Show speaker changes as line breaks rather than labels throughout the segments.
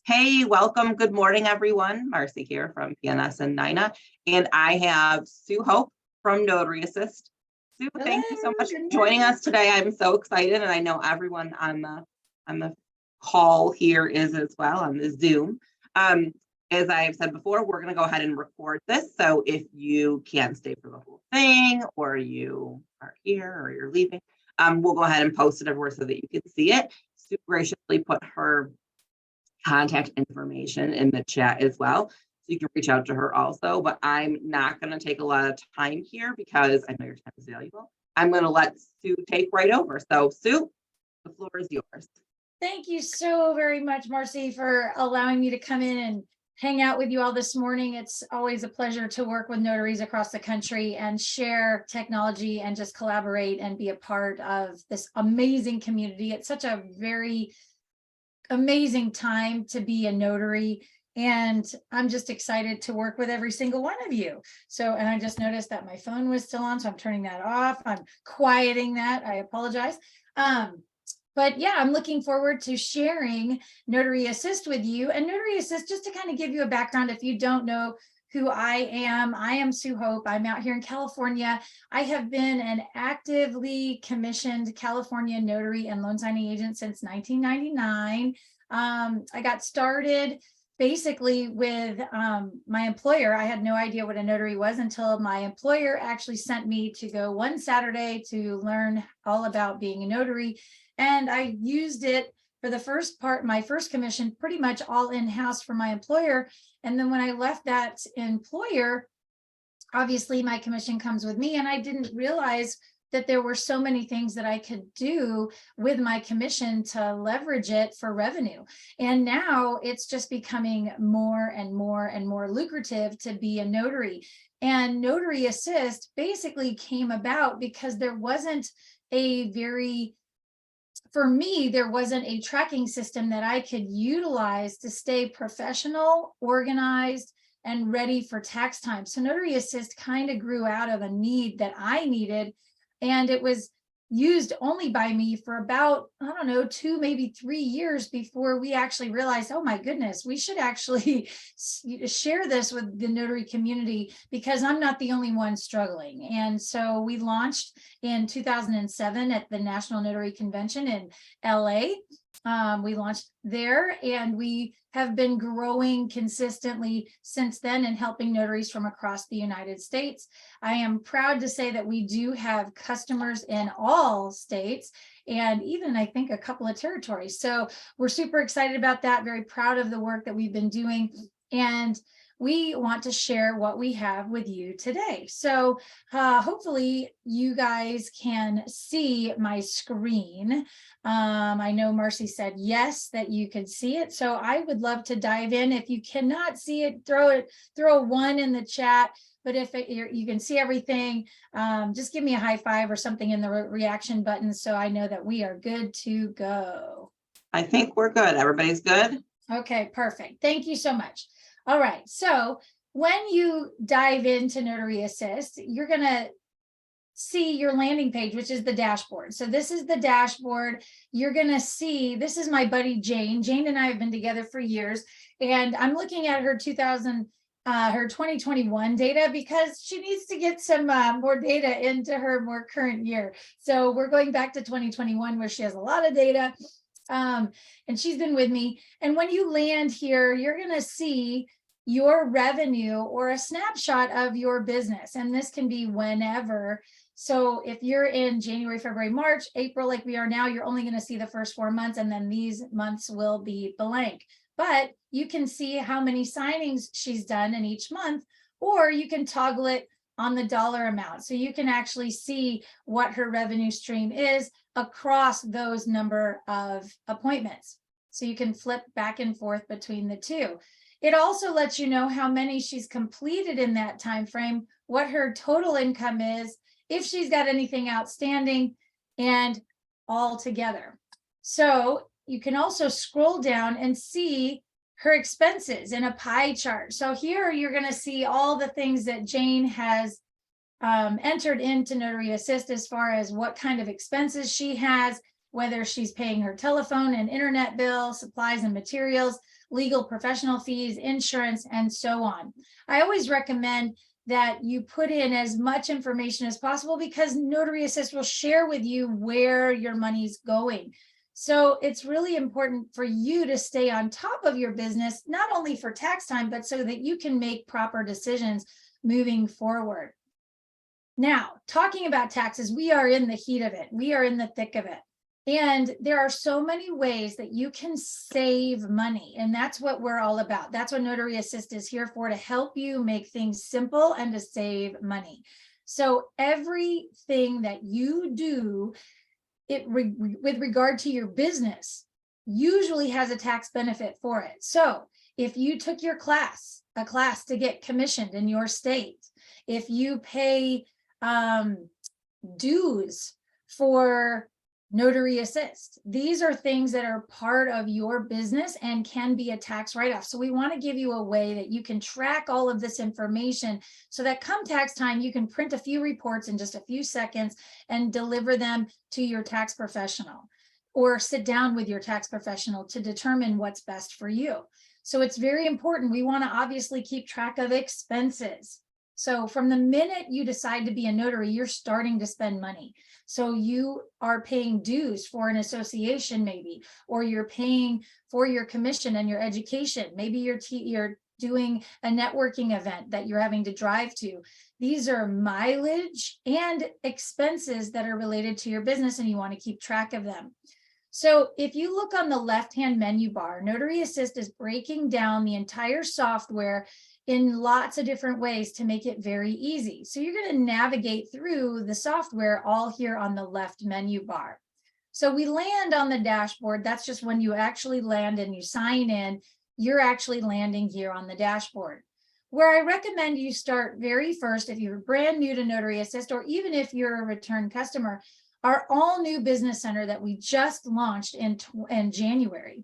Hey, welcome. Good morning, everyone. Marcy here from PNS and Nina, and I have Sue Hope from Notary Assist. Sue, thank you so
Hello,
much for
good
joining
morning.
us today. I'm so excited, and I know everyone on the call here is as well on the Zoom. As I've said before, we're going to go ahead and record this. So if you can't stay for the whole thing, or you are here, or you're leaving, we'll go ahead and post it everywhere so that you can see it. Sue graciously put her contact information in the chat as well. So you can reach out to her also, but I'm not going to take a lot of time here because I know your time is valuable. I'm going to let Sue take right over. So Sue, the floor is yours.
Thank you so very much, Marcy, for allowing me to come in and hang out with you all this morning. It's always a pleasure to work with notaries across the country and share technology and just collaborate and be a part of this amazing community. It's such a very amazing time to be a notary, and I'm just excited to work with every single one of you. So, and I just noticed that my phone was still on, so I'm turning that off. I'm quieting that. I apologize. But yeah, I'm looking forward to sharing Notary Assist with you. And Notary Assist, just to kind of give you a background, if you don't know who I am Sue Hope. I'm out here in California. I have been an actively commissioned California notary and loan signing agent since 1999. I got started basically with my employer. I had no idea what a notary was until my employer actually sent me to go one Saturday to learn all about being a notary. And I used it for the first part, my first commission, pretty much all in-house for my employer. And then when I left that employer, obviously my commission comes with me, and I didn't realize that there were so many things that I could do with my commission to leverage it for revenue. And now it's just becoming more and more and more lucrative to be a notary. And Notary Assist basically came about because there wasn't for me, there wasn't a tracking system that I could utilize to stay professional, organized, and ready for tax time. So Notary Assist kind of grew out of a need that I needed, and it was used only by me for about, I don't know, 2, maybe 3 years before we actually realized, oh my goodness, we should actually share this with the notary community because I'm not the only one struggling. And so we launched in 2007 at the National Notary Convention in LA. We launched there, and we have been growing consistently since then and helping notaries from across the United States. I am proud to say that we do have customers in all states, and even I think a couple of territories. So we're super excited about that, very proud of the work that we've been doing. And we want to share what we have with you today. So hopefully you guys can see my screen. I know Marcy said yes, that you could see it. So I would love to dive in. If you cannot see it, throw a 1 in the chat. But if you can see everything, just give me a high five or something in the reaction button so I know that we are good to go.
I think we're good. Everybody's good?
Okay, perfect. Thank you so much. All right, so when you dive into Notary Assist, you're going to see your landing page, which is the dashboard. So this is the dashboard. You're going to see, this is my buddy Jane. Jane and I have been together for years, and I'm looking at her 2021 data because she needs to get some more data into her more current year. So we're going back to 2021 where she has a lot of data. And she's been with me. And when you land here, you're going to see your revenue or a snapshot of your business. And this can be whenever. So if you're in January, February, March, April, like we are now, you're only going to see the first 4 months, and then these months will be blank. But you can see how many signings she's done in each month, or you can toggle it on the dollar amount. So you can actually see what her revenue stream is across those number of appointments. So you can flip back and forth between the two. It also lets you know how many she's completed in that time frame, what her total income is, if she's got anything outstanding, and all together. So you can also scroll down and see her expenses in a pie chart. So here you're going to see all the things that Jane has entered into Notary Assist as far as what kind of expenses she has. whether she's paying her telephone and internet bill, supplies and materials, legal professional fees, insurance, and so on. I always recommend that you put in as much information as possible because Notary Assist will share with you where your money's going. So it's really important for you to stay on top of your business, not only for tax time, but so that you can make proper decisions moving forward. Now, talking about taxes, we are in the heat of it. We are in the thick of it. And there are so many ways that you can save money. And that's what we're all about. That's what Notary Assist is here for, to help you make things simple and to save money. So everything that you do with regard to your business usually has a tax benefit for it. So if you took your class, a class to get commissioned in your state, if you pay dues for Notary Assist, these are things that are part of your business and can be a tax write-off. So we want to give you a way that you can track all of this information so that come tax time, you can print a few reports in just a few seconds and deliver them to your tax professional, or sit down with your tax professional to determine what's best for you. So it's very important. We want to obviously keep track of expenses. So from the minute you decide to be a notary, you're starting to spend money. So you are paying dues for an association maybe, or you're paying for your commission and your education. Maybe you're doing a networking event that you're having to drive to. These are mileage and expenses that are related to your business, and you want to keep track of them. So if you look on the left-hand menu bar, Notary Assist is breaking down the entire software in lots of different ways to make it very easy. So you're going to navigate through the software all here on the left menu bar. So we land on the dashboard. That's just when you actually land and you sign in, you're actually landing here on the dashboard. Where I recommend you start very first, if you're brand new to Notary Assist, or even if you're a return customer, our all new business center that we just launched in January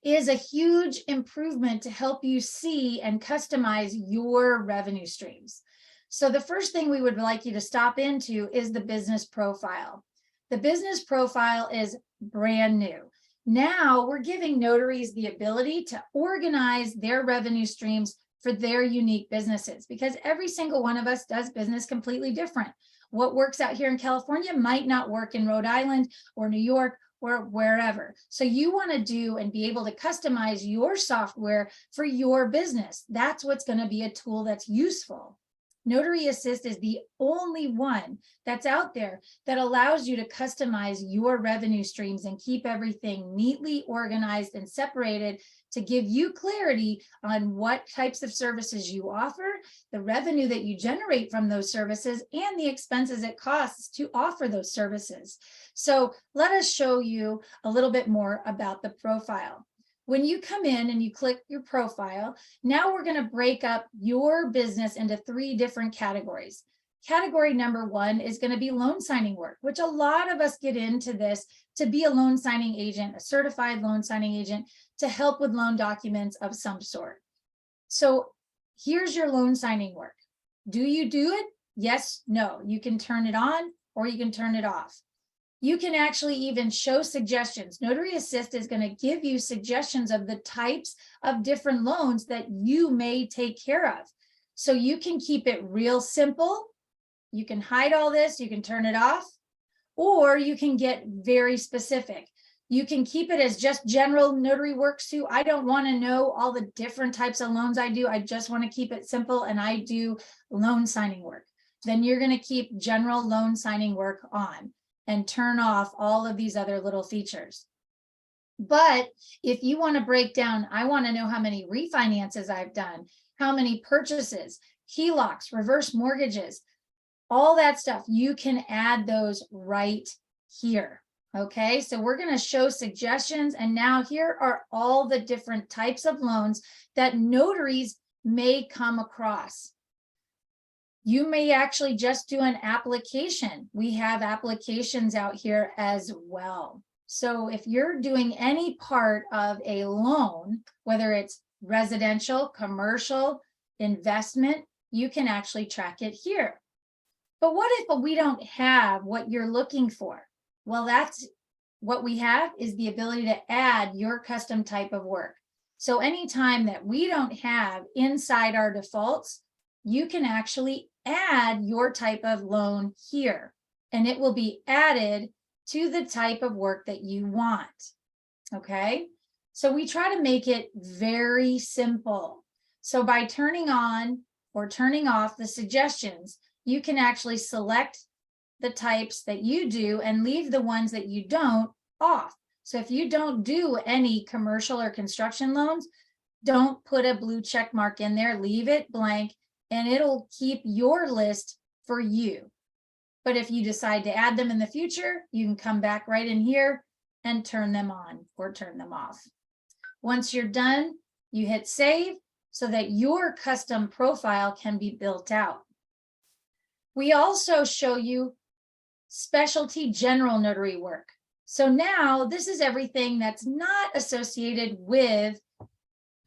is a huge improvement to help you see and customize your revenue streams. So the first thing we would like you to stop into is the business profile. The business profile is brand new. Now we're giving notaries the ability to organize their revenue streams for their unique businesses, because every single one of us does business completely different. What works out here in California might not work in Rhode Island or New York or wherever. So you want to do and be able to customize your software for your business. That's what's going to be a tool that's useful. Notary Assist is the only one that's out there that allows you to customize your revenue streams and keep everything neatly organized and separated to give you clarity on what types of services you offer, the revenue that you generate from those services, and the expenses it costs to offer those services. So let us show you a little bit more about the profile. When you come in and you click your profile, now we're going to break up your business into 3 different categories. Category number 1 is going to be loan signing work, which a lot of us get into this to be a loan signing agent, a certified loan signing agent, to help with loan documents of some sort. So here's your loan signing work. Do you do it? Yes, no. You can turn it on or you can turn it off. You can actually even show suggestions. Notary Assist is going to give you suggestions of the types of different loans that you may take care of. So you can keep it real simple. You can hide all this, you can turn it off, or you can get very specific. You can keep it as just general notary works too. I don't want to know all the different types of loans I do. I just want to keep it simple and I do loan signing work. Then you're going to keep general loan signing work on and turn off all of these other little features. But if you want to break down, I want to know how many refinances I've done, how many purchases, HELOCs, reverse mortgages, all that stuff, you can add those right here. Okay, so we're going to show suggestions, and now here are all the different types of loans that notaries may come across. You may actually just do an application. We have applications out here as well. So if you're doing any part of a loan, whether it's residential, commercial, investment, you can actually track it here. But what if we don't have what you're looking for? Well, that's what we have, is the ability to add your custom type of work. So anytime that we don't have inside our defaults, you can actually add your type of loan here, and it will be added to the type of work that you want. Okay, so we try to make it very simple. So by turning on or turning off the suggestions, you can actually select the types that you do and leave the ones that you don't off. So if you don't do any commercial or construction loans, don't put a blue check mark in there, leave it blank, and it'll keep your list for you. But if you decide to add them in the future, you can come back right in here and turn them on or turn them off. Once you're done, you hit save so that your custom profile can be built out. We also show you specialty general notary work. So now this is everything that's not associated with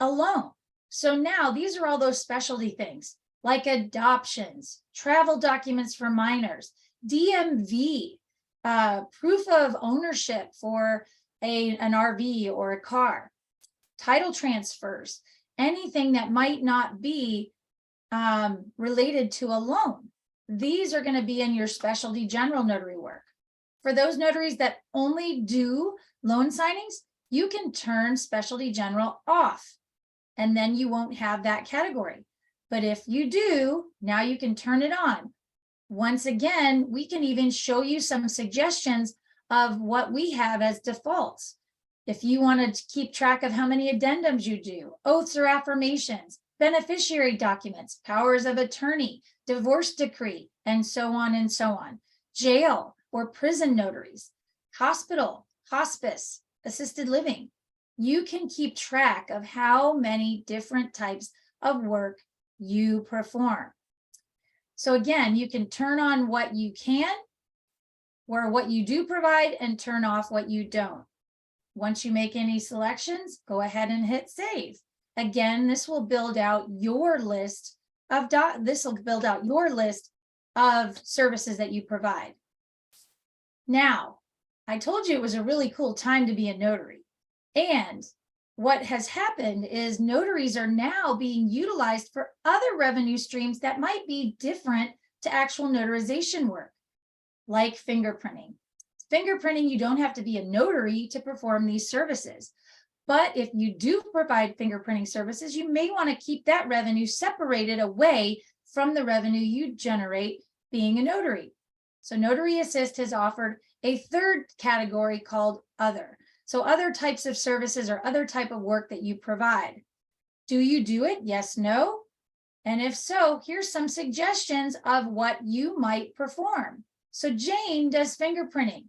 a loan. So now these are all those specialty things like adoptions, travel documents for minors, DMV, proof of ownership for an RV or a car, title transfers, anything that might not be related to a loan. These are going to be in your specialty general notary work. For those notaries that only do loan signings, you can turn specialty general off, and then you won't have that category. But if you do, now you can turn it on. Once again, we can even show you some suggestions of what we have as defaults. If you want to keep track of how many addendums you do, oaths or affirmations, beneficiary documents, powers of attorney, divorce decree, and so on and so on, jail or prison notaries, hospital, hospice, assisted living, you can keep track of how many different types of work you perform. So again, you can turn on what you can or what you do provide and turn off what you don't. Once you make any selections, go ahead and hit save. Again, this will build out your list of services that you provide. Now, I told you it was a really cool time to be a notary. And what has happened is notaries are now being utilized for other revenue streams that might be different to actual notarization work, like fingerprinting. Fingerprinting, you don't have to be a notary to perform these services. But if you do provide fingerprinting services, you may want to keep that revenue separated away from the revenue you generate being a notary. So NotaryAssist has offered a third category called other. So other types of services or other type of work that you provide. Do you do it? Yes, no? And if so, here's some suggestions of what you might perform. So Jane does fingerprinting,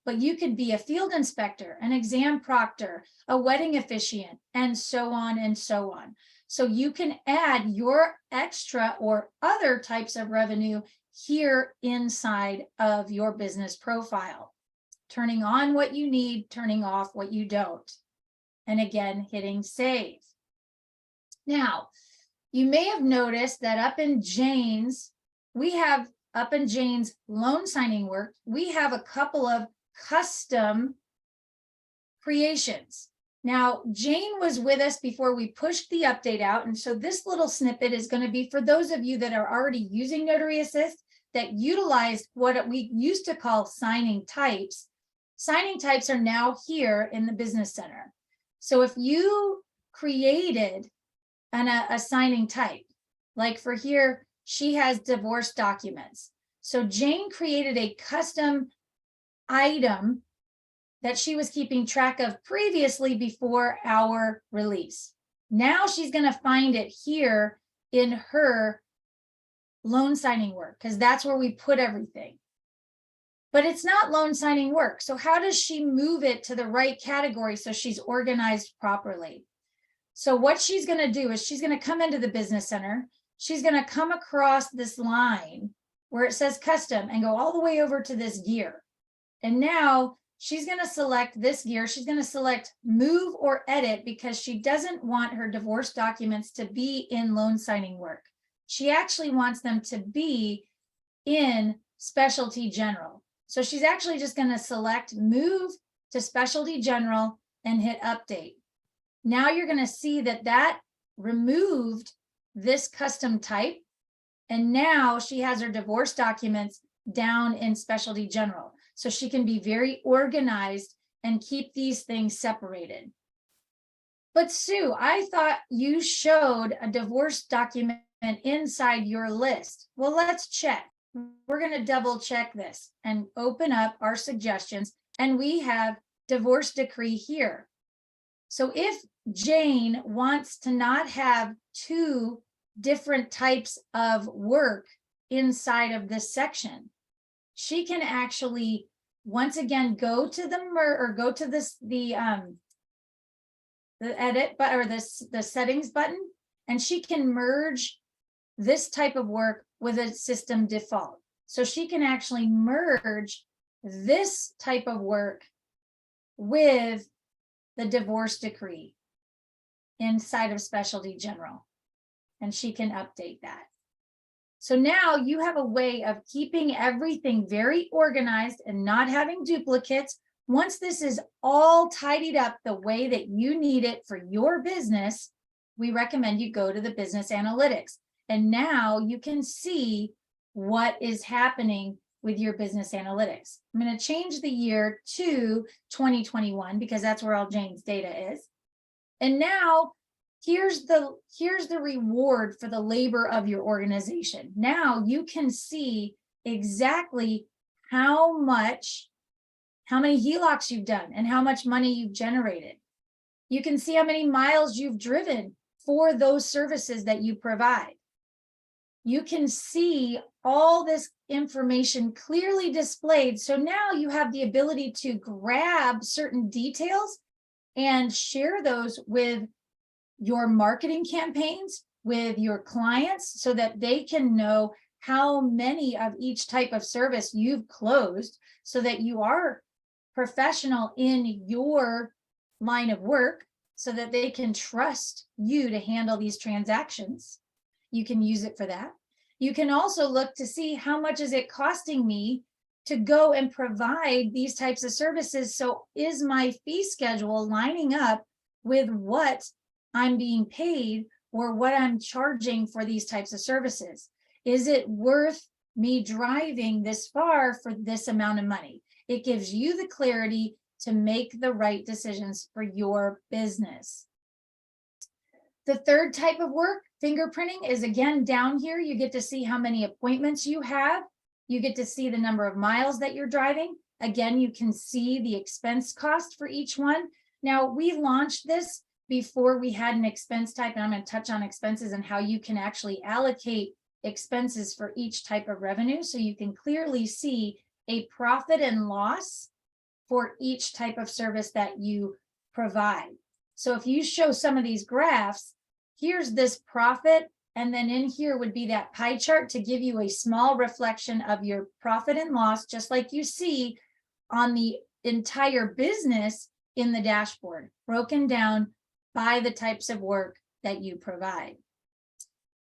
but you could be a field inspector, an exam proctor, a wedding officiant, and so on and so on. So you can add your extra or other types of revenue here inside of your business profile, turning on what you need, turning off what you don't. And again, hitting save. Now, you may have noticed that up in Jane's loan signing work, we have a couple of custom creations. Now, Jane was with us before we pushed the update out. And so this little snippet is going to be for those of you that are already using NotaryAssist that utilized what we used to call signing types. Signing types are now here in the Business Center. So if you created a signing type, like for here, she has divorce documents. So Jane created a custom item that she was keeping track of previously before our release. Now she's going to find it here in her loan signing work because that's where we put everything. But it's not loan signing work. So how does she move it to the right category so she's organized properly? So what she's going to do is she's going to come into the Business Center. She's going to come across this line where it says custom and go all the way over to this gear. And now she's going to select this gear. She's going to select move or edit because she doesn't want her divorce documents to be in loan signing work. She actually wants them to be in specialty general. So she's actually just going to select move to specialty general and hit update. Now you're going to see that that removed this custom type. And now she has her divorce documents down in specialty general. So she can be very organized and keep these things separated. But Sue, I thought you showed a divorce document inside your list. Well, let's check. We're going to double check this and open up our suggestions. And we have divorce decree here. So if Jane wants to not have two different types of work inside of this section, she can actually once again go to the edit button or the settings button, and she can merge this type of work with a system default. So she can actually merge this type of work with the divorce decree inside of specialty general, and she can update that. So now you have a way of keeping everything very organized and not having duplicates. Once this is all tidied up the way that you need it for your business, we recommend you go to the business analytics. And now you can see what is happening with your business analytics. I'm going to change the year to 2021 because that's where all Jane's data is. And now here's the reward for the labor of your organization. Now you can see exactly how many HELOCs you've done and how much money you've generated. You can see how many miles you've driven for those services that you provide. You can see all this information clearly displayed. So now you have the ability to grab certain details and share those with your marketing campaigns, with your clients, so that they can know how many of each type of service you've closed, so that you are professional in your line of work, so that they can trust you to handle these transactions. You can use it for that. You can also look to see how much is it costing me to go and provide these types of services. So is my fee schedule lining up with what I'm being paid or what I'm charging for these types of services? Is it worth me driving this far for this amount of money? It gives you the clarity to make the right decisions for your business. The third type of work, fingerprinting, is again down here. You get to see how many appointments you have. You get to see the number of miles that you're driving. Again, you can see the expense cost for each one. Now, we launched this before we had an expense type, and I'm going to touch on expenses and how you can actually allocate expenses for each type of revenue. So you can clearly see a profit and loss for each type of service that you provide. So if you show some of these graphs, here's this profit, and then in here would be that pie chart to give you a small reflection of your profit and loss, just like you see on the entire business in the dashboard, broken down by the types of work that you provide.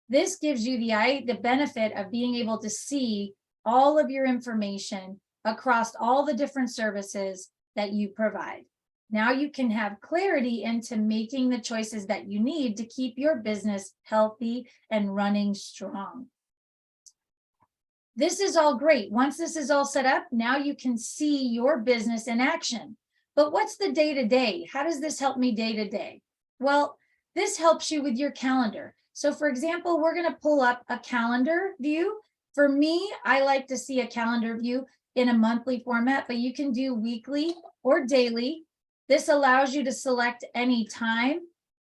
This gives you the benefit of being able to see all of your information across all the different services that you provide. Now you can have clarity into making the choices that you need to keep your business healthy and running strong. This is all great. Once this is all set up, now you can see your business in action. But what's the day-to-day? How does this help me day-to-day? Well, this helps you with your calendar. So for example, we're going to pull up a calendar view. For me, I like to see a calendar view in a monthly format, but you can do weekly or daily. This allows you to select any time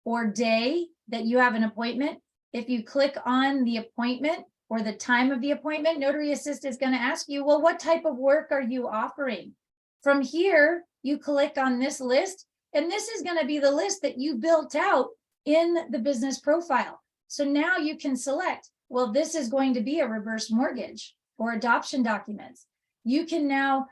or day that you have an appointment. If you click on the appointment or the time of the appointment, NotaryAssist is going to ask you, well, what type of work are you offering? From here, you click on this list, and this is going to be the list that you built out in the business profile. So now you can select, well, this is going to be a reverse mortgage or adoption documents. You can now,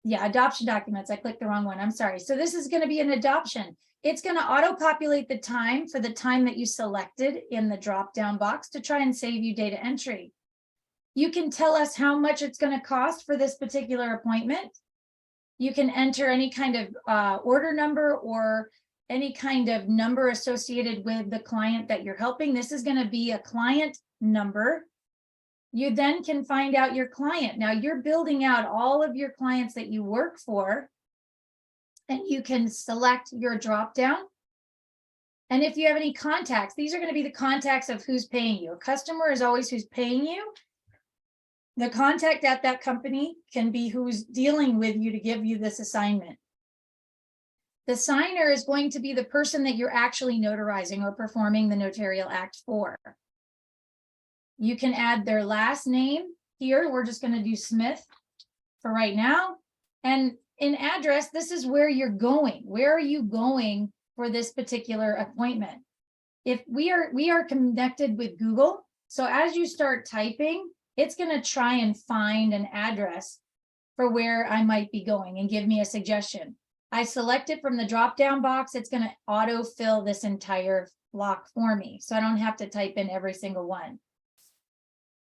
adoption documents. I clicked the wrong one. I'm sorry. So this is going to be an adoption. It's going to auto-populate the time for the time that you selected in the drop-down box to try and save you data entry. You can tell us how much it's going to cost for this particular appointment. You can enter any kind of order number or any kind of number associated with the client that you're helping. This is going to be a client number. You then can find out your client. Now you're building out all of your clients that you work for, and you can select your drop down. And if you have any contacts, these are going to be the contacts of who's paying you. A customer is always who's paying you. The contact at that company can be who's dealing with you to give you this assignment. The signer is going to be the person that you're actually notarizing or performing the notarial act for. You can add their last name here. We're just going to do Smith for right now. And in address, this is where you're going. Where are you going for this particular appointment? If we are connected with Google, so as you start typing, it's going to try and find an address for where I might be going and give me a suggestion. I select it from the drop-down box. It's going to auto-fill this entire block for me, so I don't have to type in every single one.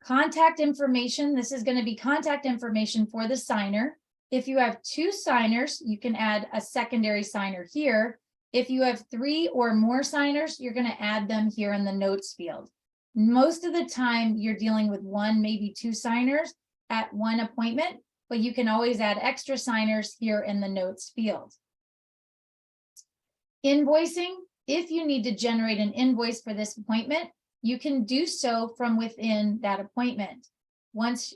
Contact information. This is going to be contact information for the signer. If you have 2 signers, you can add a secondary signer here. If you have 3 or more signers, you're going to add them here in the notes field. Most of the time, you're dealing with 1, maybe 2 signers at one appointment, but you can always add extra signers here in the notes field. Invoicing. If you need to generate an invoice for this appointment, you can do so from within that appointment. Once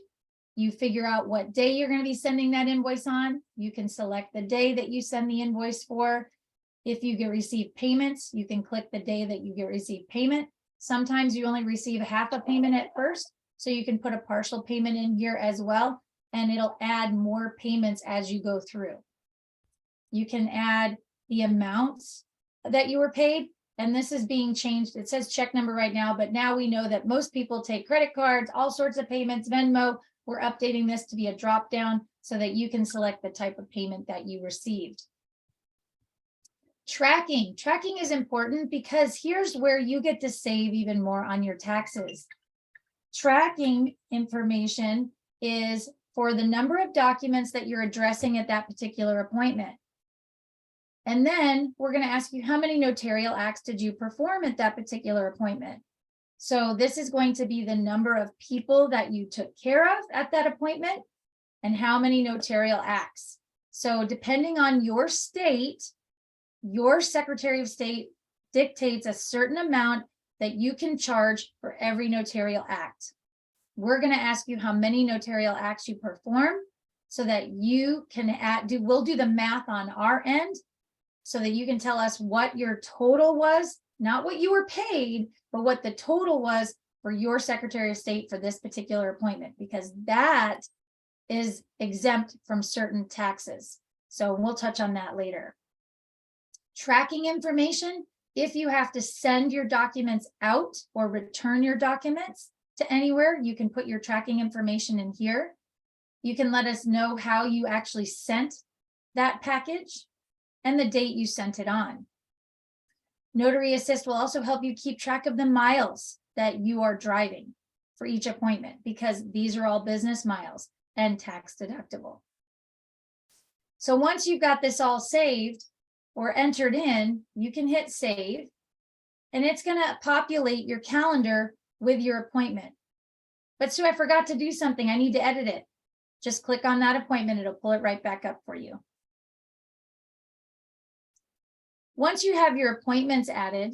you figure out what day you're going to be sending that invoice on, you can select the day that you send the invoice for. If you get receive payments, you can click the day that you get receive payment. Sometimes you only receive half a payment at first, so you can put a partial payment in here as well, and it'll add more payments as you go through. You can add the amounts that you were paid, and this is being changed. It says check number right now, but now we know that most people take credit cards, all sorts of payments, Venmo. We're updating this to be a drop down so that you can select the type of payment that you received. Tracking. Tracking is important because here's where you get to save even more on your taxes. Tracking information is for the number of documents that you're addressing at that particular appointment. And then we're going to ask you, how many notarial acts did you perform at that particular appointment? So this is going to be the number of people that you took care of at that appointment and how many notarial acts. So depending on your state, your Secretary of State dictates a certain amount that you can charge for every notarial act. We're going to ask you how many notarial acts you perform so that you can we'll do the math on our end so that you can tell us what your total was, not what you were paid, but what the total was for your Secretary of State for this particular appointment, because that is exempt from certain taxes. So we'll touch on that later. Tracking information, if you have to send your documents out or return your documents to anywhere, you can put your tracking information in here. You can let us know how you actually sent that package and the date you sent it on. Notary Assist will also help you keep track of the miles that you are driving for each appointment, because these are all business miles and tax deductible. So once you've got this all saved or entered in, you can hit save, and it's going to populate your calendar with your appointment. But so I forgot to do something, I need to edit it. Just click on that appointment, it'll pull it right back up for you. Once you have your appointments added,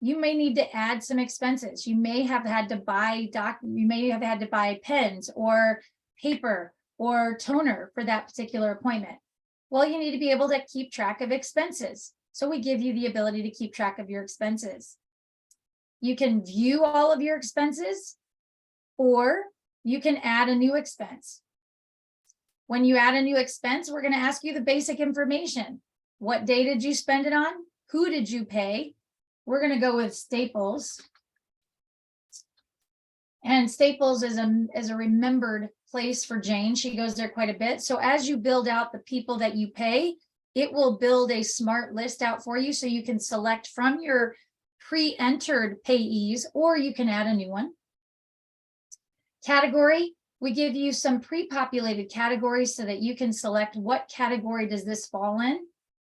you may need to add some expenses. You may have had to buy pens or paper or toner for that particular appointment. Well, you need to be able to keep track of expenses. So we give you the ability to keep track of your expenses. You can view all of your expenses, or you can add a new expense. When you add a new expense, we're going to ask you the basic information. What day did you spend it on? Who did you pay? We're going to go with Staples. And Staples is a remembered place for Jane. She goes there quite a bit. So as you build out the people that you pay, it will build a smart list out for you so you can select from your pre-entered payees, or you can add a new one. Category, we give you some pre-populated categories so that you can select what category does this fall in.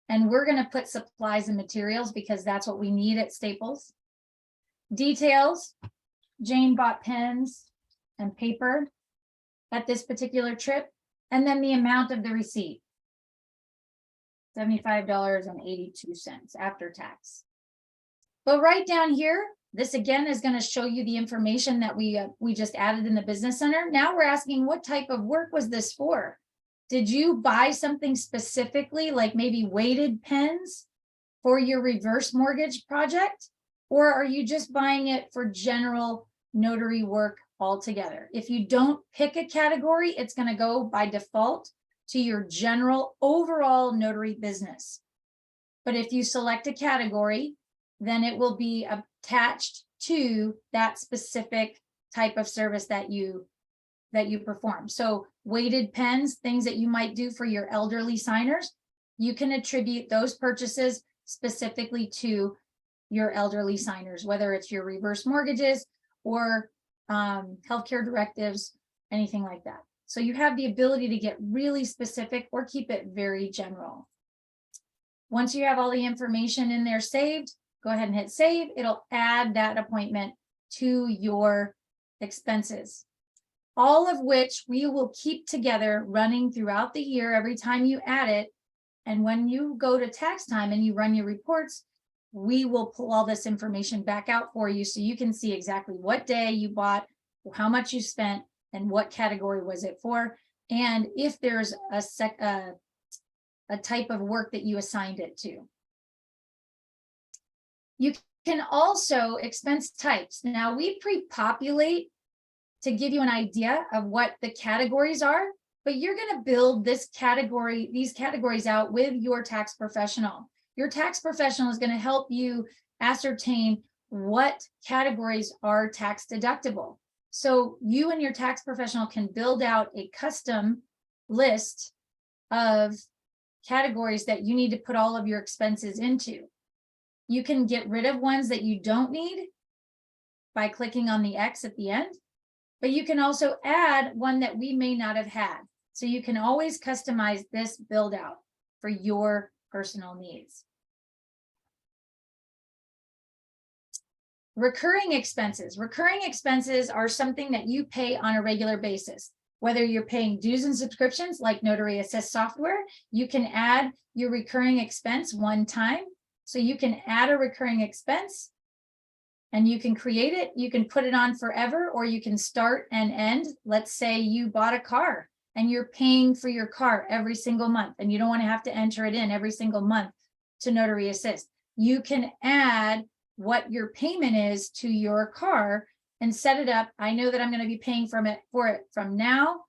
And we're going to put supplies and materials because that's what we need at Staples. Details, Jane bought pens and paper at this particular trip. And then the amount of the receipt, $75.82 after tax. But right down here, this again is going to show you the information that we just added in the business center. Now we're asking, what type of work was this for? Did you buy something specifically, like maybe weighted pens for your reverse mortgage project? Or are you just buying it for general notary work altogether? If you don't pick a category, it's going to go by default to your general overall notary business. But if you select a category, then it will be attached to that specific type of service that you perform. So weighted pens, things that you might do for your elderly signers, you can attribute those purchases specifically to your elderly signers, whether it's your reverse mortgages or healthcare directives, anything like that. So you have the ability to get really specific or keep it very general. Once you have all the information in there saved, go ahead and hit save. It'll add that appointment to your expenses, all of which we will keep together running throughout the year every time you add it. And when you go to tax time and you run your reports, we will pull all this information back out for you so you can see exactly what day you bought, how much you spent, and what category was it for, and if there's a type of work that you assigned it to. You can also expense types. Now we pre-populate to give you an idea of what the categories are, but you're going to build these categories out with your tax professional. Your tax professional is going to help you ascertain what categories are tax deductible. So you and your tax professional can build out a custom list of categories that you need to put all of your expenses into. You can get rid of ones that you don't need by clicking on the X at the end, but you can also add one that we may not have had. So you can always customize this build out for your personal needs. Recurring expenses. Recurring expenses are something that you pay on a regular basis. Whether you're paying dues and subscriptions like NotaryAssist software, you can add your recurring expense one time. So you can add a recurring expense and you can create it. You can put it on forever, or you can start and end. Let's say you bought a car and you're paying for your car every single month and you don't want to have to enter it in every single month to NotaryAssist. You can add what your payment is to your car and set it up. I know that I'm going to be paying for it from now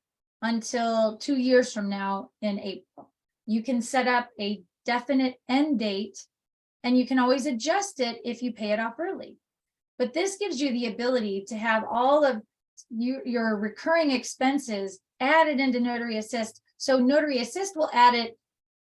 until 2 years from now in April. You can set up a definite end date and you can always adjust it if you pay it off early. But this gives you the ability to have all of your recurring expenses added into NotaryAssist. So NotaryAssist will add it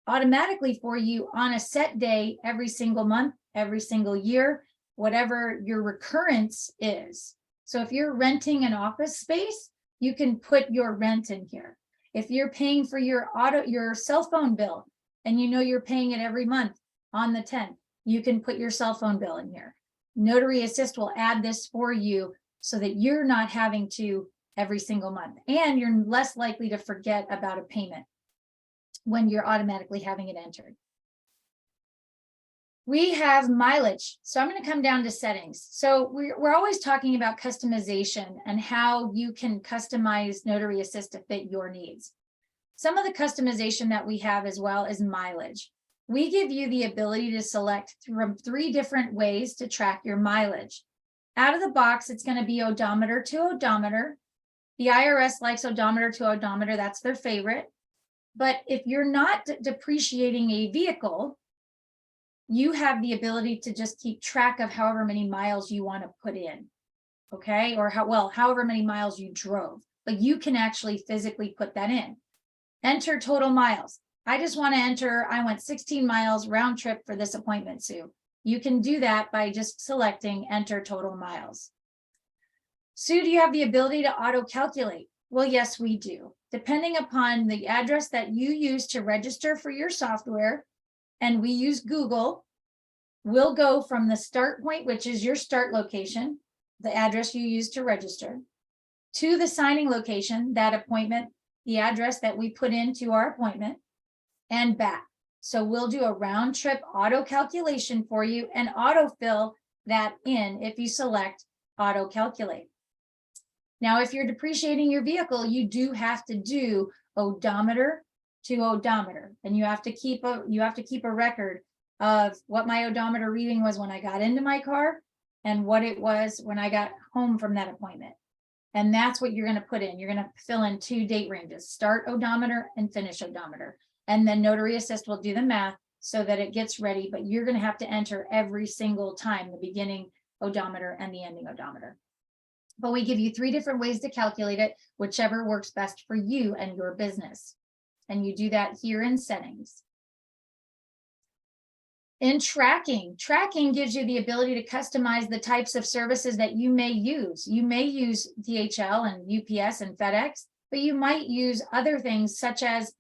automatically for you on a set day every single month, every single year, whatever your recurrence is. So if you're renting an office space, you can put your rent in here. If you're paying for your cell phone bill and you know you're paying it every month on the 10th, you can put your cell phone bill in here. NotaryAssist will add this for you so that you're not having to every single month, and you're less likely to forget about a payment when you're automatically having it entered. We have mileage. So I'm going to come down to settings. So we're always talking about customization and how you can customize NotaryAssist to fit your needs. Some of the customization that we have as well is mileage. We give you the ability to select from 3 different ways to track your mileage. Out of the box, it's going to be odometer to odometer. The IRS likes odometer to odometer. That's their favorite. But if you're not depreciating a vehicle, you have the ability to just keep track of however many miles you want to put in, okay? Or however many miles you drove, but you can actually physically put that in. Enter total miles. I just want to enter, I went 16 miles round trip for this appointment, Sue. You can do that by just selecting enter total miles. Sue, do you have the ability to auto calculate? Well, yes, we do. Depending upon the address that you use to register for your software, and we use Google, we'll go from the start point, which is your start location, the address you use to register, to the signing location, that appointment, the address that we put into our appointment, and back. So we'll do a round trip auto calculation for you and autofill that in if you select auto calculate. Now, if you're depreciating your vehicle, you do have to do odometer to odometer, and you have to keep a record of what my odometer reading was when I got into my car and what it was when I got home from that appointment. And that's what you're going to put in. You're going to fill in 2 date ranges, start odometer and finish odometer. And then Notary Assist will do the math so that it gets ready, but you're going to have to enter every single time the beginning odometer and the ending odometer. But we give you 3 different ways to calculate it, whichever works best for you and your business. And you do that here in settings. In tracking gives you the ability to customize the types of services that you may use. You may use DHL and UPS and FedEx, but you might use other things such as,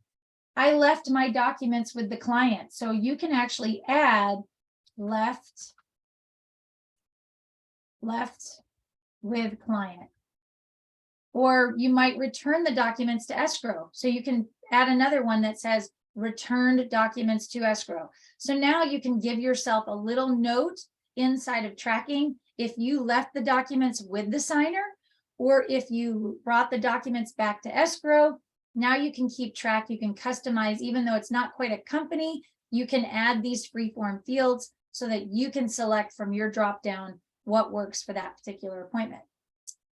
I left my documents with the client. So you can actually add left with client. Or you might return the documents to escrow. So you can add another one that says returned documents to escrow. So now you can give yourself a little note inside of tracking if you left the documents with the signer, or if you brought the documents back to escrow. Now you can keep track, you can customize, even though it's not quite a company, you can add these freeform fields so that you can select from your drop down what works for that particular appointment.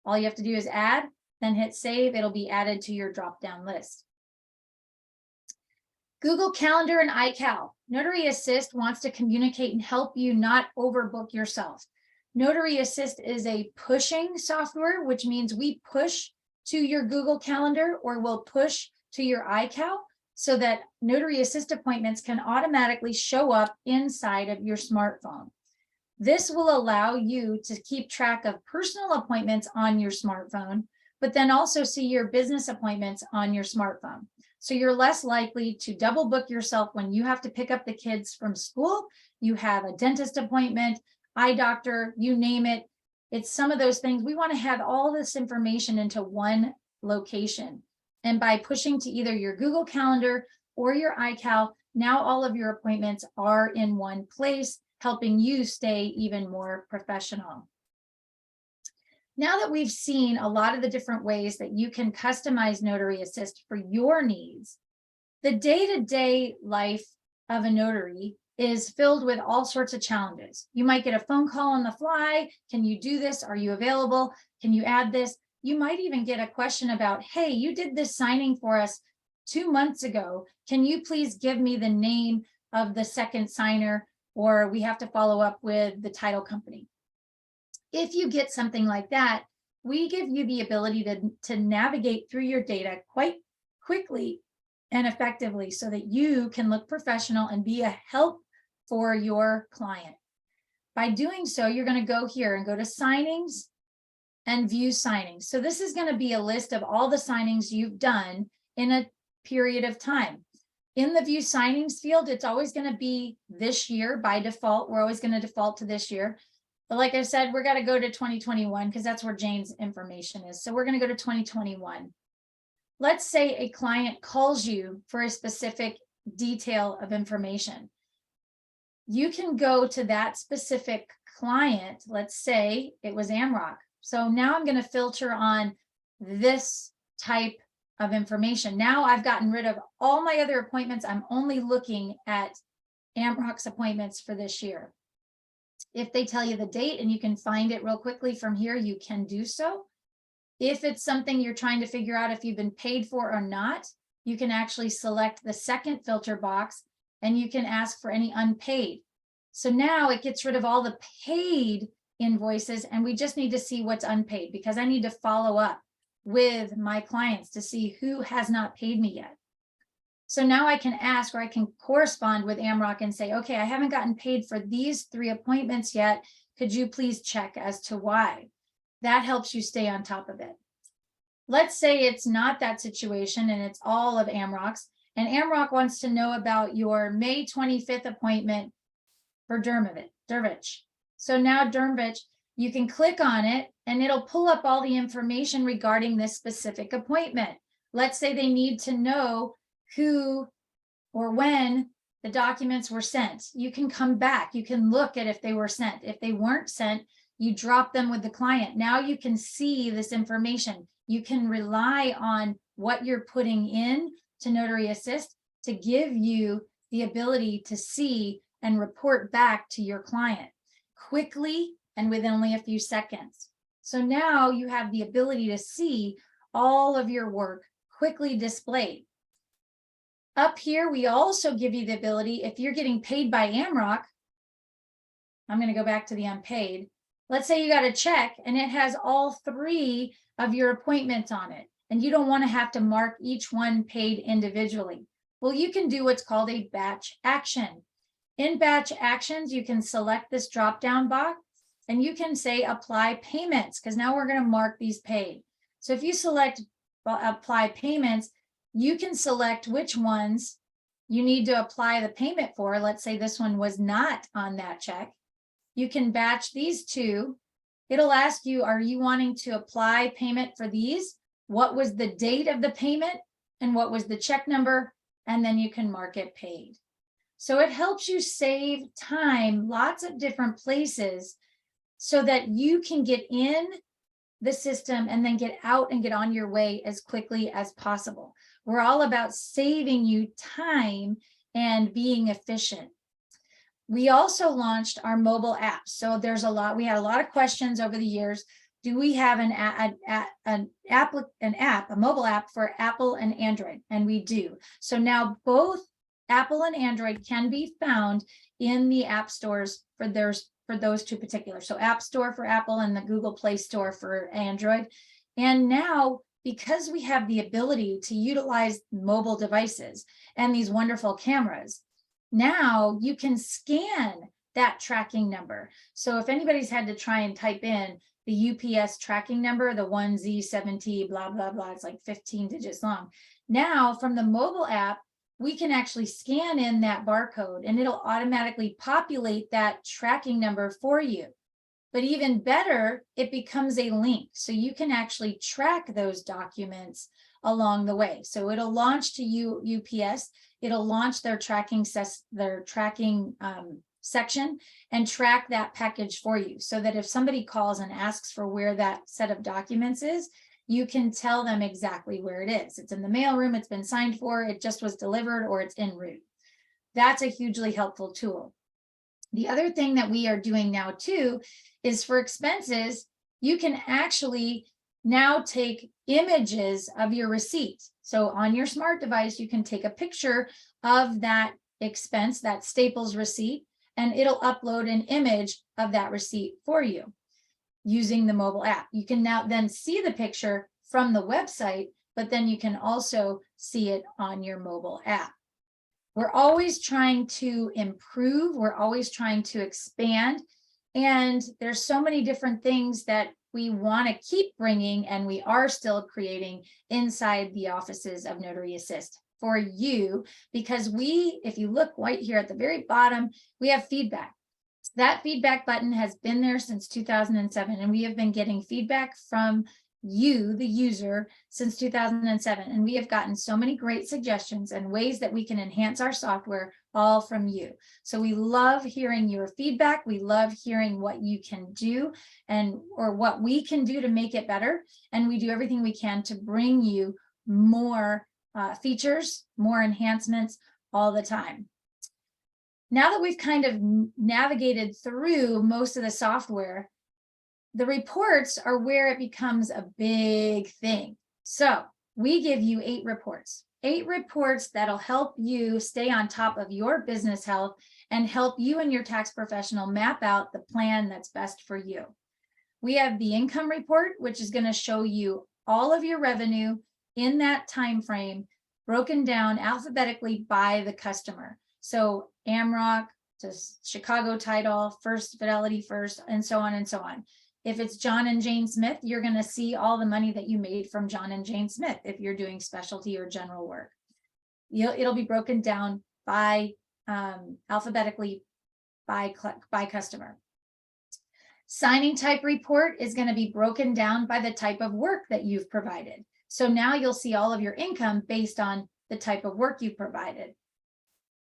All you have to do is add, then hit save. It'll be added to your drop down list. Google Calendar and iCal. Notary Assist wants to communicate and help you not overbook yourself. Notary Assist is a pushing software, which means we push to your Google Calendar or we'll push to your iCal so that Notary Assist appointments can automatically show up inside of your smartphone. This will allow you to keep track of personal appointments on your smartphone, but then also see your business appointments on your smartphone. So you're less likely to double book yourself when you have to pick up the kids from school, you have a dentist appointment, eye doctor, you name it. It's some of those things. We want to have all this information into one location. And by pushing to either your Google Calendar or your iCal, now all of your appointments are in one place, helping you stay even more professional. Now that we've seen a lot of the different ways that you can customize Notary Assist for your needs, the day-to-day life of a notary is filled with all sorts of challenges. You might get a phone call on the fly. Can you do this? Are you available? Can you add this? You might even get a question about, hey, you did this signing for us 2 months ago. Can you please give me the name of the second signer? Or we have to follow up with the title company. If you get something like that, we give you the ability to navigate through your data quite quickly and effectively so that you can look professional and be a help for your client. By doing so, you're going to go here and go to signings and view signings. So this is going to be a list of all the signings you've done in a period of time. In the view signings field, it's always going to be this year by default. We're always going to default to this year. But like I said, we're going to go to 2021 because that's where Jane's information is. So we're going to go to 2021. Let's say a client calls you for a specific detail of information. You can go to that specific client. Let's say it was Amrock. So now I'm going to filter on this type of information. Now I've gotten rid of all my other appointments. I'm only looking at Amrock's appointments for this year. If they tell you the date and you can find it real quickly from here, you can do so. If it's something you're trying to figure out if you've been paid for or not, you can actually select the second filter box and you can ask for any unpaid. So now it gets rid of all the paid invoices and we just need to see what's unpaid because I need to follow up with my clients to see who has not paid me yet. So now I can ask or I can correspond with Amrock and say, okay, I haven't gotten paid for these 3 appointments yet. Could you please check as to why? That helps you stay on top of it. Let's say it's not that situation and it's all of AMROC's, and AMROC wants to know about your May 25th appointment for Dervich. So now Dervich, you can click on it and it'll pull up all the information regarding this specific appointment. Let's say they need to know who or when the documents were sent. You can come back, you can look at if they were sent. If they weren't sent, you drop them with the client. Now you can see this information. You can rely on what you're putting in to Notary Assist to give you the ability to see and report back to your client quickly and within only a few seconds. So now you have the ability to see all of your work quickly displayed. Up here, we also give you the ability, if you're getting paid by AMROC, I'm going to go back to the unpaid. Let's say you got a check and it has all 3 of your appointments on it, and you don't want to have to mark each one paid individually. Well, you can do what's called a batch action. In batch actions, you can select this drop-down box and you can say apply payments, because now we're going to mark these paid. So if you select apply payments, you can select which ones you need to apply the payment for. Let's say this one was not on that check. You can batch these 2. It'll ask you, are you wanting to apply payment for these? What was the date of the payment and what was the check number? And then you can mark it paid. So it helps you save time, lots of different places, so that you can get in the system and then get out and get on your way as quickly as possible. We're all about saving you time and being efficient. We also launched our mobile app. So we had a lot of questions over the years. Do we have a mobile app for Apple and Android? And we do. So now both Apple and Android can be found in the app stores for those 2 particular. So App Store for Apple and the Google Play Store for Android. And now, because we have the ability to utilize mobile devices and these wonderful cameras, now you can scan that tracking number. So if anybody's had to try and type in the UPS tracking number, the 1Z7T, blah, blah, blah, it's like 15 digits long. Now from the mobile app, we can actually scan in that barcode and it'll automatically populate that tracking number for you. But even better, it becomes a link. So you can actually track those documents along the way. So it'll launch to UPS, it'll launch their tracking section and track that package for you, so that if somebody calls and asks for where that set of documents is, you can tell them exactly where it is. It's in the mailroom, it's been signed for, it just was delivered, or it's en route. That's a hugely helpful tool. The other thing that we are doing now too is for expenses, you can actually now take images of your receipt. So on your smart device, you can take a picture of that expense, that Staples receipt, and it'll upload an image of that receipt for you using the mobile app. You can now then see the picture from the website, but then you can also see it on your mobile app. We're always trying to improve. We're always trying to expand. And there's so many different things that we want to keep bringing, and we are still creating inside the offices of Notary Assist for you, because if you look right here at the very bottom, we have feedback. That feedback button has been there since 2007, and we have been getting feedback from you, the user, since 2007. And we have gotten so many great suggestions and ways that we can enhance our software, all from you. So we love hearing your feedback. We love hearing what you can do or what we can do to make it better. And we do everything we can to bring you more features, more enhancements all the time. Now that we've kind of navigated through most of the software, the reports are where it becomes a big thing. So we give you 8 reports that'll help you stay on top of your business health and help you and your tax professional map out the plan that's best for you. We have the income report, which is going to show you all of your revenue in that time frame, broken down alphabetically by the customer. So AMROC to Chicago Title, First Fidelity First, and so on and so on. If it's John and Jane Smith, you're going to see all the money that you made from John and Jane Smith if you're doing specialty or general work. It'll be broken down by alphabetically by customer. Signing type report is going to be broken down by the type of work that you've provided. So now you'll see all of your income based on the type of work you provided.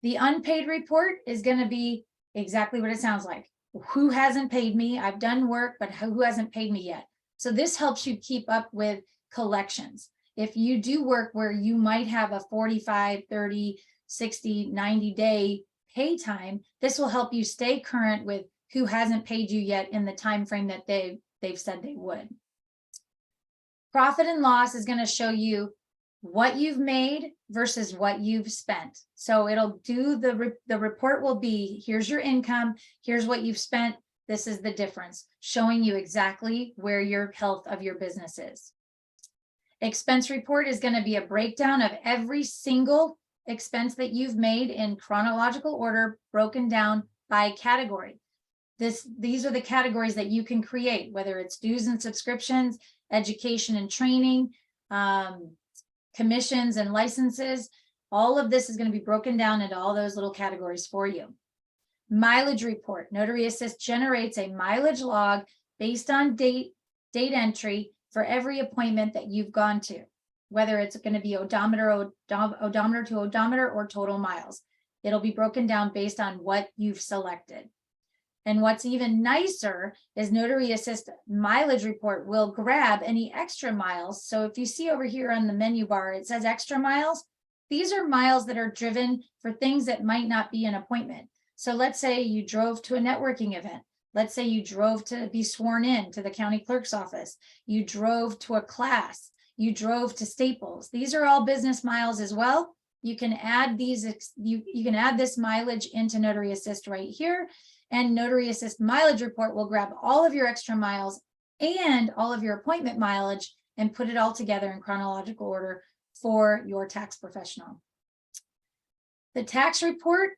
The unpaid report is going to be exactly what it sounds like. Who hasn't paid me? I've done work, but who hasn't paid me yet? So this helps you keep up with collections. If you do work where you might have a 45, 30, 60, 90-day pay time, this will help you stay current with who hasn't paid you yet in the time frame that they've said they would. Profit and loss is going to show you what you've made versus what you've spent. So it'll do the report will be, here's your income, here's what you've spent, this is the difference, showing you exactly where your health of your business is. Expense report is going to be a breakdown of every single expense that you've made in chronological order, broken down by category. These are the categories that you can create, whether it's dues and subscriptions, education and training, commissions and licenses. All of this is going to be broken down into all those little categories for you. Mileage report. NotaryAssist generates a mileage log based on date entry for every appointment that you've gone to, whether it's going to be odometer to odometer or total miles. It'll be broken down based on what you've selected. And what's even nicer is NotaryAssist mileage report will grab any extra miles. So if you see over here on the menu bar, it says extra miles. These are miles that are driven for things that might not be an appointment. So let's say you drove to a networking event. Let's say you drove to be sworn in to the county clerk's office. You drove to a class. You drove to Staples. These are all business miles as well. You can add these. You can add this mileage into NotaryAssist right here. And NotaryAssist mileage report will grab all of your extra miles and all of your appointment mileage and put it all together in chronological order for your tax professional. The tax report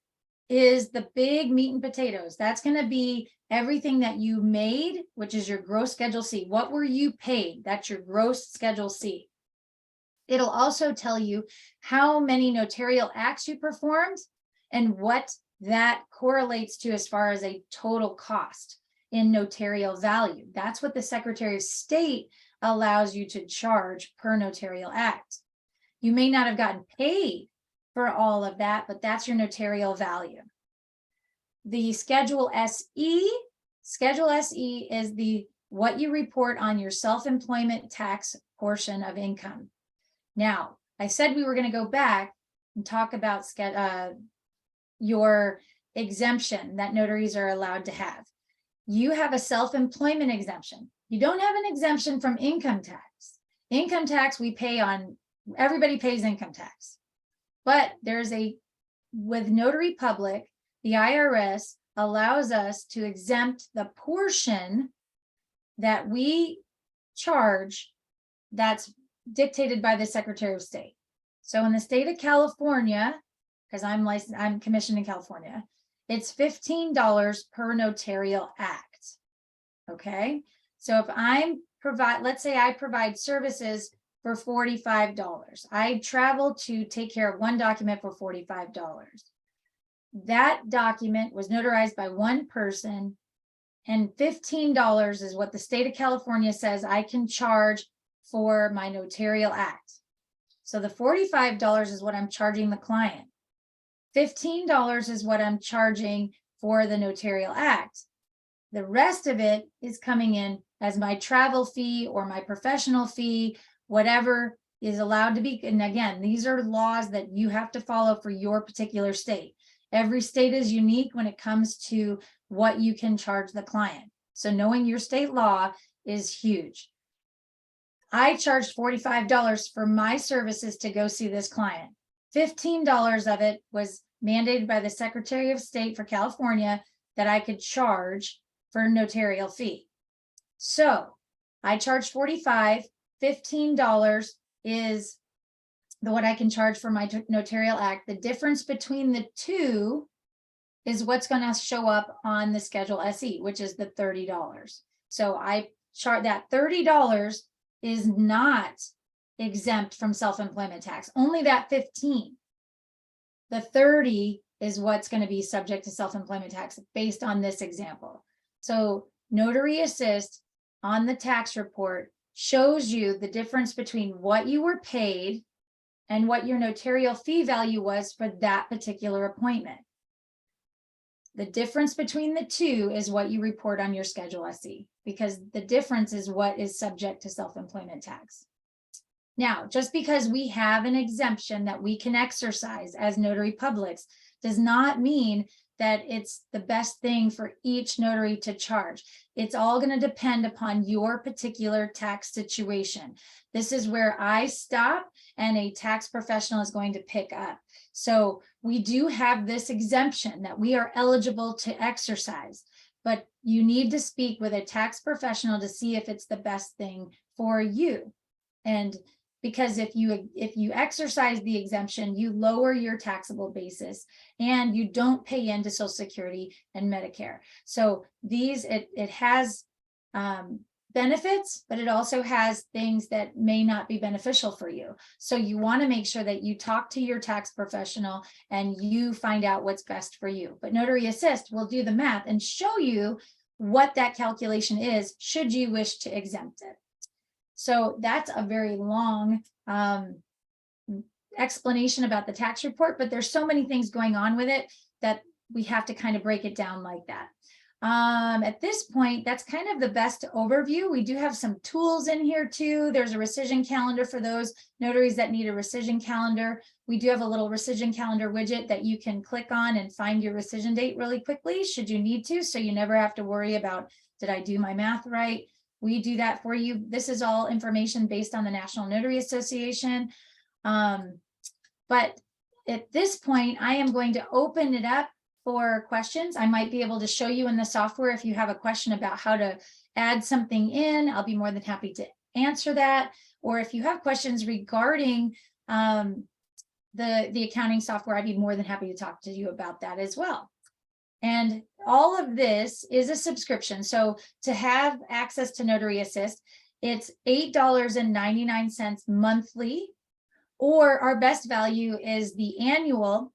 is the big meat and potatoes. That's going to be everything that you made, which is your gross Schedule C. What were you paid? That's your gross Schedule C. It'll also tell you how many notarial acts you performed and what that correlates to as far as a total cost in notarial value. That's what the Secretary of State allows you to charge per notarial act. You may not have gotten paid for all of that, but that's your notarial value. The Schedule SE is what you report on your self-employment tax portion of income. Now, I said we were going to go back and talk about your exemption that notaries are allowed to have. You have a self-employment exemption. You don't have an exemption from income tax. Income tax we pay on, everybody pays income tax. But with Notary Public, the IRS allows us to exempt the portion that we charge that's dictated by the Secretary of State. So in the state of California, because I'm commissioned in California, it's $15 per notarial act. Okay. So if let's say I provide services for $45. I travel to take care of one document for $45. That document was notarized by one person, and $15 is what the state of California says I can charge for my notarial act. So the $45 is what I'm charging the client. $15 is what I'm charging for the notarial act. The rest of it is coming in as my travel fee or my professional fee, whatever is allowed to be. And again, these are laws that you have to follow for your particular state. Every state is unique when it comes to what you can charge the client. So knowing your state law is huge. I charged $45 for my services to go see this client. $15 of it was mandated by the Secretary of State for California that I could charge for a notarial fee. So I charged $45, $15 is what I can charge for my notarial act. The difference between the two is what's going to show up on the Schedule SE, which is the $30. So I chart that $30 is not exempt from self-employment tax, only that 15. The 30 is what's going to be subject to self-employment tax based on this example. So Notary Assist on the tax report shows you the difference between what you were paid and what your notarial fee value was for that particular appointment. The difference between the two is what you report on your Schedule SE, because the difference is what is subject to self-employment tax. Now, just because we have an exemption that we can exercise as notary publics does not mean that it's the best thing for each notary to charge. It's all going to depend upon your particular tax situation. This is where I stop and a tax professional is going to pick up. So we do have this exemption that we are eligible to exercise, but you need to speak with a tax professional to see if it's the best thing for you. And because if you exercise the exemption, you lower your taxable basis and you don't pay into Social Security and Medicare. So it has benefits, but it also has things that may not be beneficial for you. So you want to make sure that you talk to your tax professional and you find out what's best for you. But Notary Assist will do the math and show you what that calculation is, should you wish to exempt it. So that's a very long explanation about the tax report, but there's so many things going on with it that we have to kind of break it down like that. At this point, that's kind of the best overview. We do have some tools in here too. There's a rescission calendar for those notaries that need a rescission calendar. We do have a little rescission calendar widget that you can click on and find your rescission date really quickly, should you need to, so you never have to worry about, did I do my math right? We do that for you. This is all information based on the National Notary Association. But at this point, I am going to open it up for questions. I might be able to show you in the software if you have a question about how to add something in. I'll be more than happy to answer that. Or if you have questions regarding the accounting software, I'd be more than happy to talk to you about that as well. And all of this is a subscription. So to have access to Notary Assist, it's $8.99 monthly, or our best value is the annual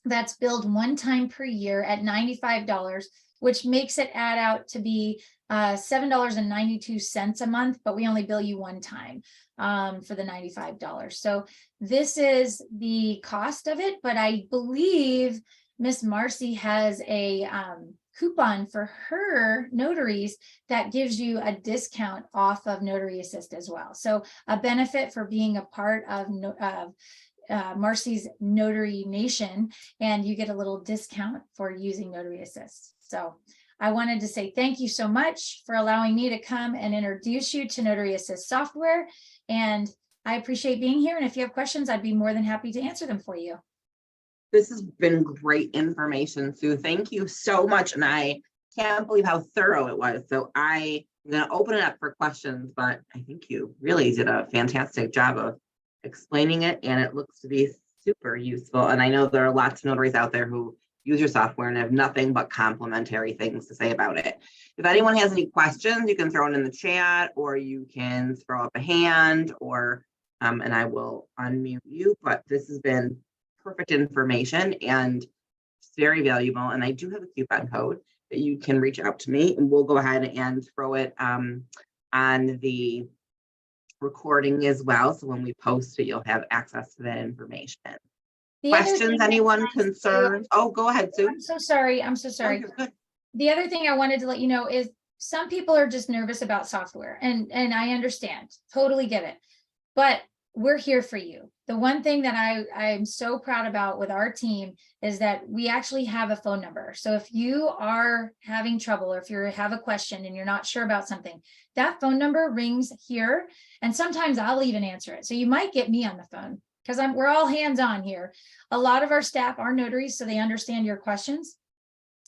that's billed one time per year at $95, which makes it add out to be $7.92 a month, but we only bill you one time for the $95. So this is the cost of it, but I believe Miss Marcy has a coupon for her notaries that gives you a discount off of Notary Assist as well. So a benefit for being a part of Marcy's Notary Nation, and you get a little discount for using Notary Assist. So I wanted to say thank you so much for allowing me to come and introduce you to Notary Assist software. And I appreciate being here. And if you have questions, I'd be more than happy to answer them for you.
This has been great information, Sue. Thank you so much. And I can't believe how thorough it was. So I'm going to open it up for questions, but I think you really did a fantastic job of explaining it, and it looks to be super useful. And I know there are lots of notaries out there who use your software and have nothing but complimentary things to say about it. If anyone has any questions, you can throw it in the chat, or you can throw up a hand, or and I will unmute you. But this has been perfect information and it's very valuable. And I do have a coupon code that you can reach out to me, and we'll go ahead and throw it on the recording as well. So when we post it, you'll have access to that information. Questions, anyone concerned? Oh, go ahead, Sue.
I'm so sorry. I'm so sorry.
Oh,
the other thing I wanted to let you know is some people are just nervous about software, and I understand, totally get it, but we're here for you. The one thing that I'm so proud about with our team is that we actually have a phone number. So if you are having trouble, or if you have a question and you're not sure about something, that phone number rings here, and sometimes I'll even answer it. So you might get me on the phone, because we're all hands on here. A lot of our staff are notaries, so they understand your questions.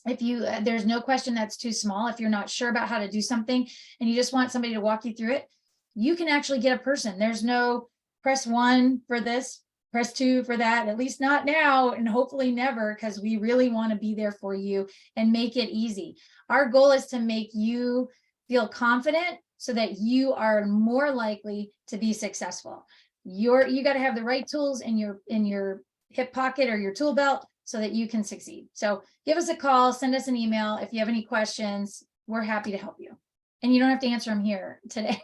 If there's no question that's too small. If you're not sure about how to do something and you just want somebody to walk you through it, you can actually get a person. There's no press 1 for this, press 2 for that, at least not now, and hopefully never, because we really want to be there for you and make it easy. Our goal is to make you feel confident so that you are more likely to be successful. You got to have the right tools in your hip pocket or your tool belt so that you can succeed. So give us a call, send us an email. If you have any questions, we're happy to help you. And you don't have to answer them here today.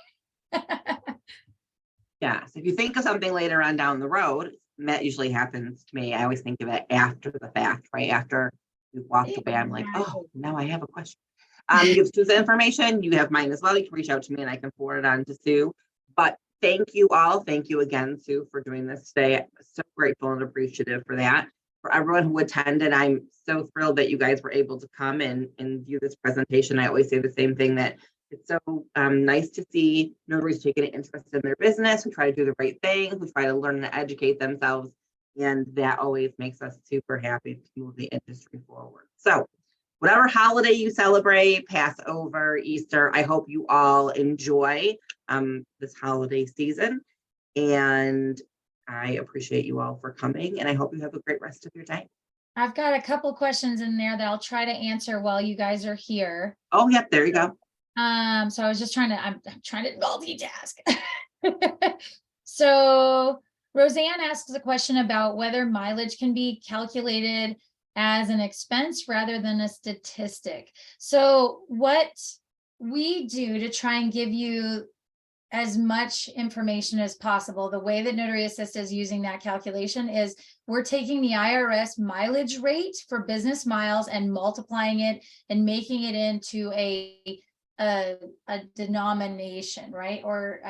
Yes, if you think of something later on down the road, and that usually happens to me. I always think of it after the fact, right? After we've walked away, I'm like, oh, now I have a question. You have Sue's information, you have mine as well. You can reach out to me and I can forward it on to Sue. But thank you all. Thank you again, Sue, for doing this today. I'm so grateful and appreciative for that. For everyone who attended, I'm so thrilled that you guys were able to come and view this presentation. I always say the same thing, that it's so nice to see notaries taking an interest in their business, who try to do the right thing, who try to learn and educate themselves. And that always makes us super happy to move the industry forward. So whatever holiday you celebrate, Passover, Easter, I hope you all enjoy this holiday season. And I appreciate you all for coming, and I hope you have a great rest of your day.
I've got a couple questions in there that I'll try to answer while you guys are here.
Oh, yep, there you go.
So I was just I'm trying to multitask. So Roseanne asks a question about whether mileage can be calculated as an expense rather than a statistic. So what we do to try and give you as much information as possible, the way that NotaryAssist is using that calculation is we're taking the IRS mileage rate for business miles and multiplying it and making it into a denomination, right? Or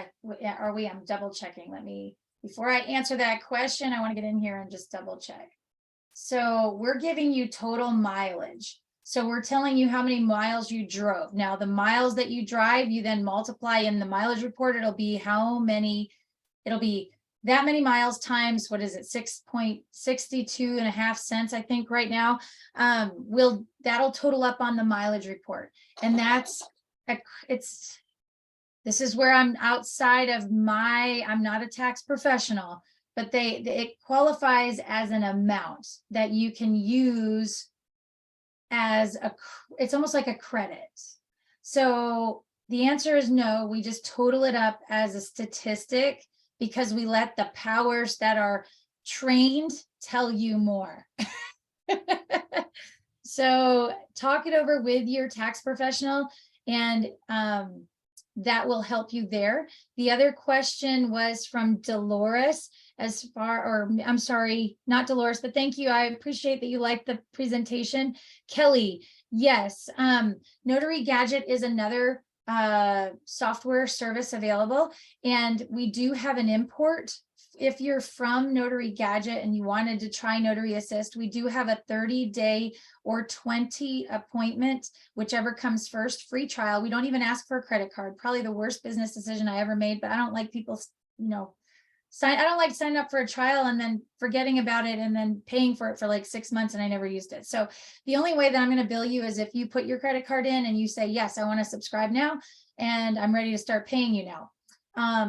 are we? I'm double checking. Before I answer that question, I want to get in here and just double check. So we're giving you total mileage. So we're telling you how many miles you drove. Now the miles that you drive, you then multiply in the mileage report. It'll be that many miles times, what is it? 6.62 cents, I think right now. That'll total up on the mileage report. And this is where I'm outside of I'm not a tax professional, but it qualifies as an amount that you can use as it's almost like a credit. So the answer is no, we just total it up as a statistic because we let the powers that are trained tell you more. So talk it over with your tax professional, and that will help you there. The other question was from Dolores, I'm sorry, not Dolores, but thank you. I appreciate that you liked the presentation. Kelly, yes, Notary Gadget is another software service available, and we do have an import. If you're from Notary Gadget and you wanted to try NotaryAssist, we do have a 30-day or 20 appointment, whichever comes first, free trial. We don't even ask for a credit card. Probably the worst business decision I ever made, but I don't like people, I don't like signing up for a trial and then forgetting about it and then paying for it for like 6 months and I never used it. So the only way that I'm going to bill you is if you put your credit card in and you say, yes, I want to subscribe now and I'm ready to start paying you now.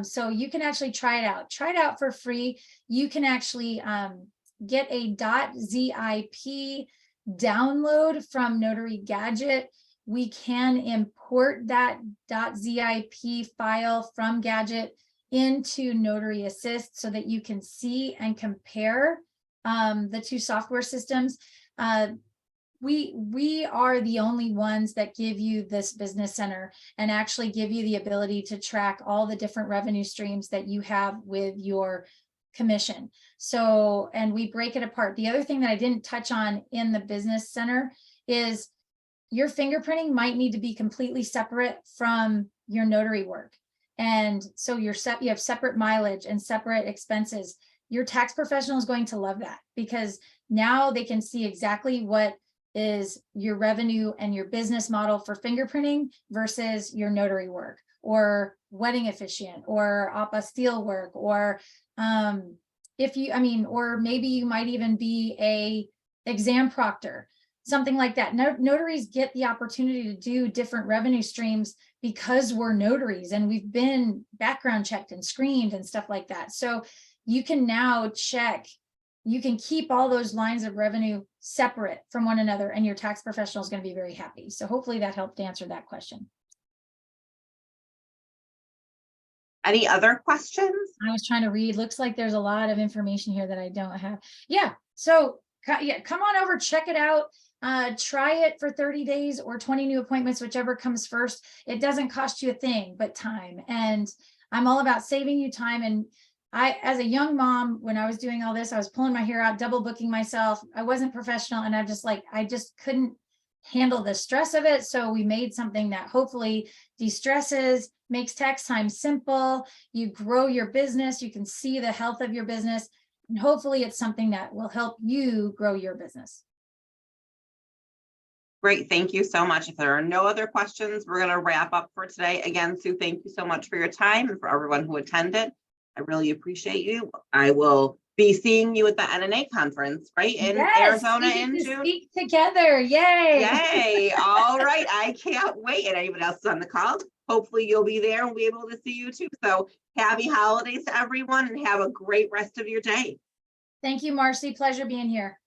So you can actually try it out for free. You can actually get a .zip download from Notary Gadget. We can import that .zip file from Gadget into NotaryAssist so that you can see and compare the two software systems. We are the only ones that give you this business center and actually give you the ability to track all the different revenue streams that you have with your commission. So, and we break it apart. The other thing that I didn't touch on in the business center is your fingerprinting might need to be completely separate from your notary work. And so you have separate mileage and separate expenses. Your tax professional is going to love that because now they can see exactly what is your revenue and your business model for fingerprinting versus your notary work or wedding officiant or apostille work, or or maybe you might even be a exam proctor, something like that. Notaries get the opportunity to do different revenue streams because we're notaries and we've been background checked and screened and stuff like that. So you can now you can keep all those lines of revenue separate from one another, and your tax professional is going to be very happy. So hopefully that helped answer that question.
Any other questions?
I was trying to read. Looks like there's a lot of information here that I don't have. Yeah. So yeah, come on over, check it out. Try it for 30 days or 20 new appointments, whichever comes first. It doesn't cost you a thing but time. And I'm all about saving you time. And I, as a young mom, when I was doing all this, I was pulling my hair out, double booking myself. I wasn't professional. And I just couldn't handle the stress of it. So we made something that hopefully de-stresses, makes tax time simple. You grow your business. You can see the health of your business. And hopefully it's something that will help you grow your business.
Great, thank you so much. If there are no other questions, we're going to wrap up for today. Again, Sue, thank you so much for your time and for everyone who attended. I really appreciate you. I will be seeing you at the NNA conference, right, in Arizona in June.
Speak together, yay!
Yay! All right, I can't wait. And anybody else on the call, hopefully you'll be there and we'll be able to see you too. So happy holidays to everyone and have a great rest of your day.
Thank you, Marcy. Pleasure being here.